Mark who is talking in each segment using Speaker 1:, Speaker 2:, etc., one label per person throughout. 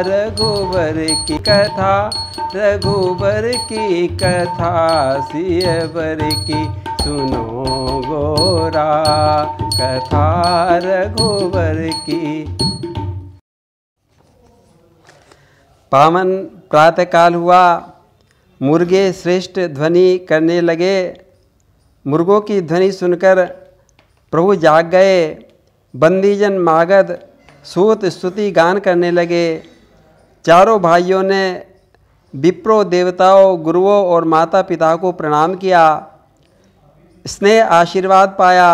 Speaker 1: रघुबर की कथा, रघुबर की कथा सियवर की सुनो गोरा, कथा रघुबर की। पावन प्रातःकाल हुआ, मुर्गे श्रेष्ठ ध्वनि करने लगे। मुर्गों की ध्वनि सुनकर प्रभु जाग गए। बंदीजन मागध सूत स्तुति गान करने लगे। चारों भाइयों ने विप्रो देवताओं, गुरुओं और माता पिता को प्रणाम किया, स्नेह आशीर्वाद पाया।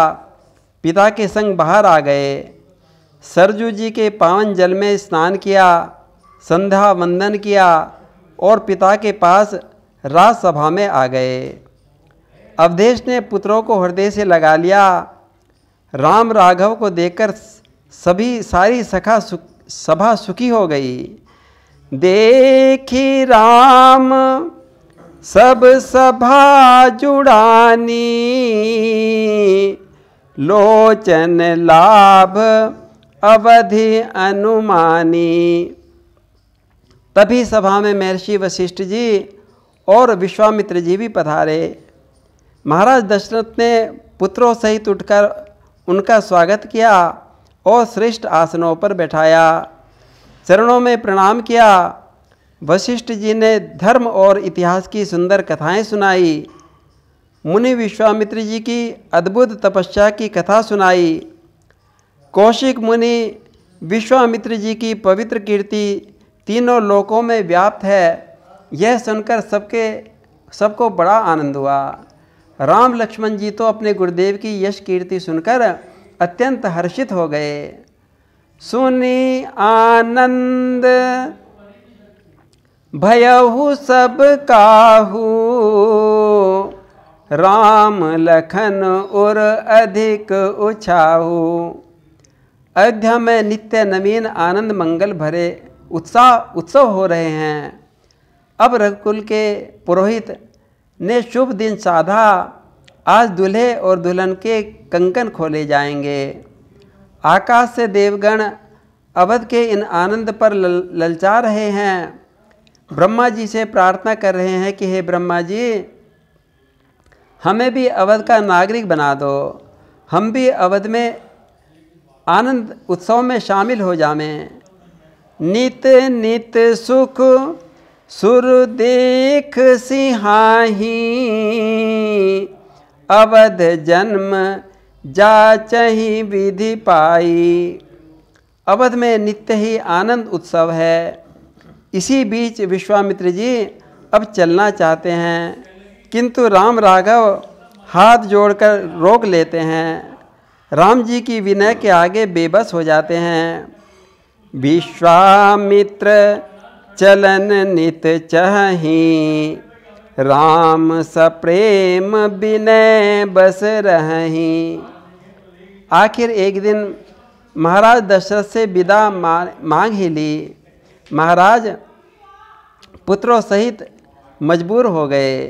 Speaker 1: पिता के संग बाहर आ गए। सरजू जी के पावन जल में स्नान किया, संध्या वंदन किया और पिता के पास राजसभा में आ गए। अवधेश ने पुत्रों को हृदय से लगा लिया। राम राघव को देखकर सारी सभा सुखी हो गई। देखी राम सब सभा जुड़ानी, लोचन लाभ अवधि अनुमानी। तभी सभा में महर्षि वशिष्ठ जी और विश्वामित्र जी भी पधारे। महाराज दशरथ ने पुत्रों सहित उठकर उनका स्वागत किया और श्रेष्ठ आसनों पर बैठाया, चरणों में प्रणाम किया। वशिष्ठ जी ने धर्म और इतिहास की सुंदर कथाएं सुनाई। मुनि विश्वामित्र जी की अद्भुत तपस्या की कथा सुनाई। कौशिक मुनि विश्वामित्र जी की पवित्र कीर्ति तीनों लोकों में व्याप्त है, यह सुनकर सबको बड़ा आनंद हुआ। राम लक्ष्मण जी तो अपने गुरुदेव की यश कीर्ति सुनकर अत्यंत हर्षित हो गए। सुनी आनंद भयहु सब काहू, राम लखन और अधिक उछाहू। अयोध्या में नित्य नवीन आनंद मंगल भरे उत्सव हो रहे हैं। अब रघुकुल के पुरोहित ने शुभ दिन साधा। आज दूल्हे और दुल्हन के कंकन खोले जाएंगे। आकाश से देवगण अवध के इन आनंद पर ललचा रहे हैं। ब्रह्मा जी से प्रार्थना कर रहे हैं कि हे ब्रह्मा जी, हमें भी अवध का नागरिक बना दो, हम भी अवध में आनंद उत्सव में शामिल हो जावें। नित नित सुख सुर देख सिहाही, अवध जन्म जाचहि विधि पाई। अवध में नित्य ही आनंद उत्सव है। इसी बीच विश्वामित्र जी अब चलना चाहते हैं, किंतु राम राघव हाथ जोड़कर रोक लेते हैं। राम जी की विनय के आगे बेबस हो जाते हैं। विश्वामित्र चलन नित चहि, राम सप्रेम विनय बस रहहि। आखिर एक दिन महाराज दशरथ से विदा मांग ही ली। महाराज पुत्रों सहित मजबूर हो गए।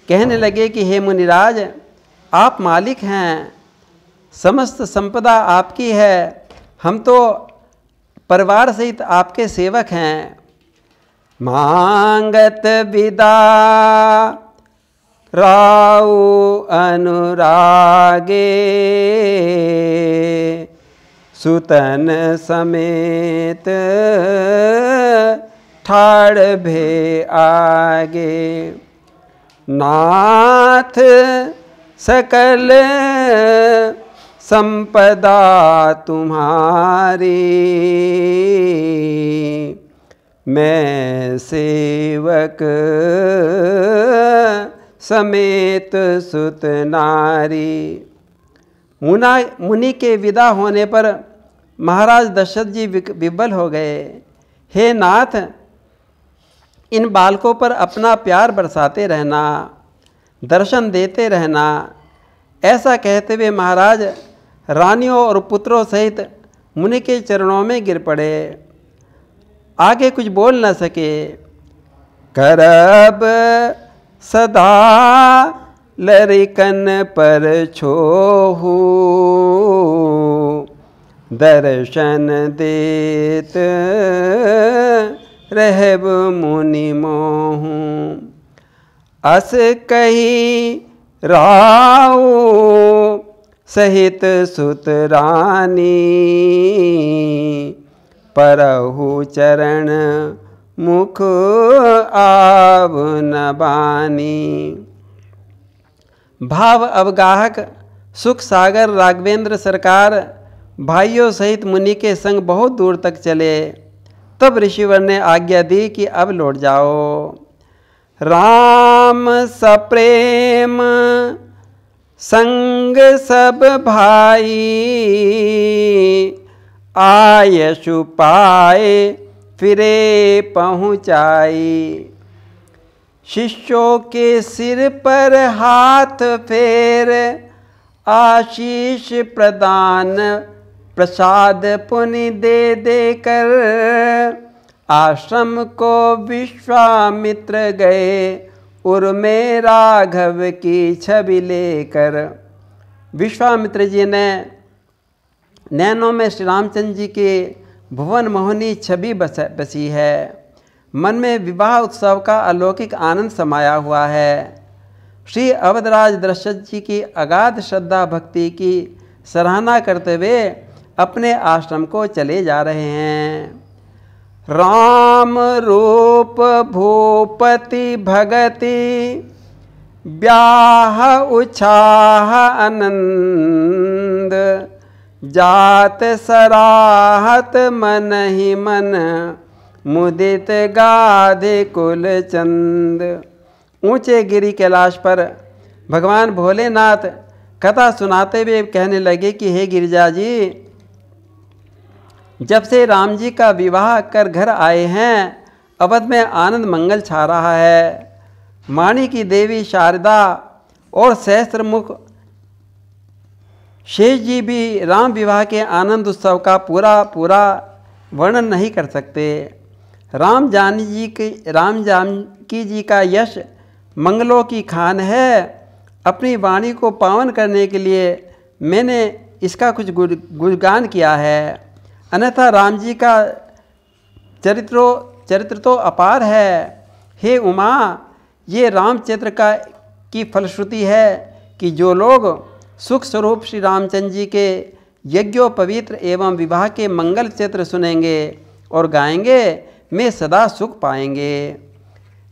Speaker 1: कहने लगे कि हे मुनिराज, आप मालिक हैं, समस्त संपदा आपकी है, हम तो परिवार सहित आपके सेवक हैं। मांगत विदा राउ अनुरागे, सुतन समेत ठाड़ भे आगे। नाथ सकल संपदा तुम्हारी, मैं सेवक समेत सुत नारी। मुनि के विदा होने पर महाराज दशरथ जी विह्वल हो गए। हे नाथ, इन बालकों पर अपना प्यार बरसाते रहना, दर्शन देते रहना। ऐसा कहते हुए महाराज रानियों और पुत्रों सहित मुनि के चरणों में गिर पड़े। आगे कुछ बोल न सके। करब सदा लरिकन पर छोहू, दर्शन देत रहब मुनि मोहू। अस कही राऊ सहित सुत रानी, परहु चरण मुख आव न बानी। भाव अवगाहक सुख सागर राघवेंद्र सरकार भाइयों सहित मुनि के संग बहुत दूर तक चले। तब ऋषिवर ने आज्ञा दी कि अब लौट जाओ। राम सप्रेम संग सब भाई, आयशु पाए फिरे पहुँचाई। शिष्यों के सिर पर हाथ फेर, आशीष प्रदान प्रसाद पुनि दे देकर, आश्रम को विश्वामित्र गए उर्मे राघव की छवि लेकर। विश्वामित्र जी ने नैनों में श्री रामचंद्र जी के भुवन मोहनी छवि बसी है। मन में विवाह उत्सव का अलौकिक आनंद समाया हुआ है। श्री अवधराज दशरथ जी की अगाध श्रद्धा भक्ति की सराहना करते हुए अपने आश्रम को चले जा रहे हैं। राम रूप भूपति भगति, ब्याह उछाह आनंद, जात सराहत मन ही मन, मुदित गाधे कुल चंद। ऊंचे गिरी कैलाश पर भगवान भोलेनाथ कथा सुनाते हुए कहने लगे कि हे गिरिजा जी, जब से राम जी का विवाह कर घर आए हैं, अवध में आनंद मंगल छा रहा है। माणी की देवी शारदा और सहस्त्रमुख शेष जी भी राम विवाह के आनंद उत्सव का पूरा वर्णन नहीं कर सकते। राम जानकी जी का यश मंगलों की खान है। अपनी वाणी को पावन करने के लिए मैंने इसका कुछ गुणगान किया है, अन्यथा राम जी का चरित्र तो अपार है। हे उमा, ये रामचरित्र की फलश्रुति है कि जो लोग सुख स्वरूप श्री रामचंद्र जी के यज्ञोपवित्र एवं विवाह के मंगल चित्र सुनेंगे और गाएंगे, में सदा सुख पाएंगे।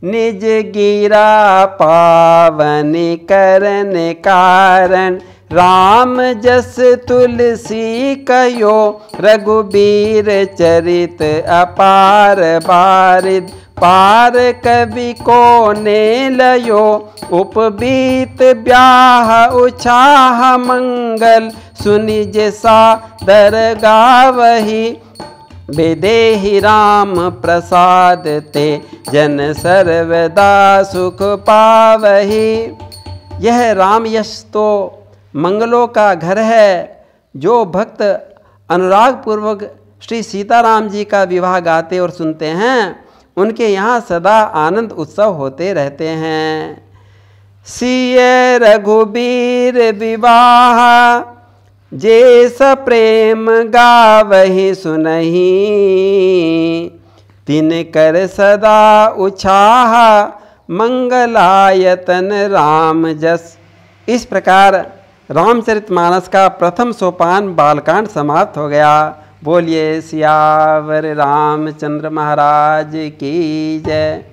Speaker 1: निज गिरा पावन करन कारण, राम जस तुलसी कयो, रघुबीर चरित अपार बारिद, पार कवि को ने लयो, उपबीत ब्याह उछाह मंगल, सुनि जैसा दरगावही, बेदेहि राम प्रसाद ते, जन सर्वदा सुख पावही। यह राम यश तो मंगलों का घर है। जो भक्त अनुराग पूर्वक श्री सीताराम जी का विवाह गाते और सुनते हैं, उनके यहाँ सदा आनंद उत्सव होते रहते हैं। सिय रघुबीर विवाह, जे सप्रेम गावहि सुनहि, तिन कर सदा उछाह, मंगलायतन राम जस। इस प्रकार रामचरितमानस का प्रथम सोपान बालकांड समाप्त हो गया। बोलिए सियावर रामचंद्र महाराज की जय।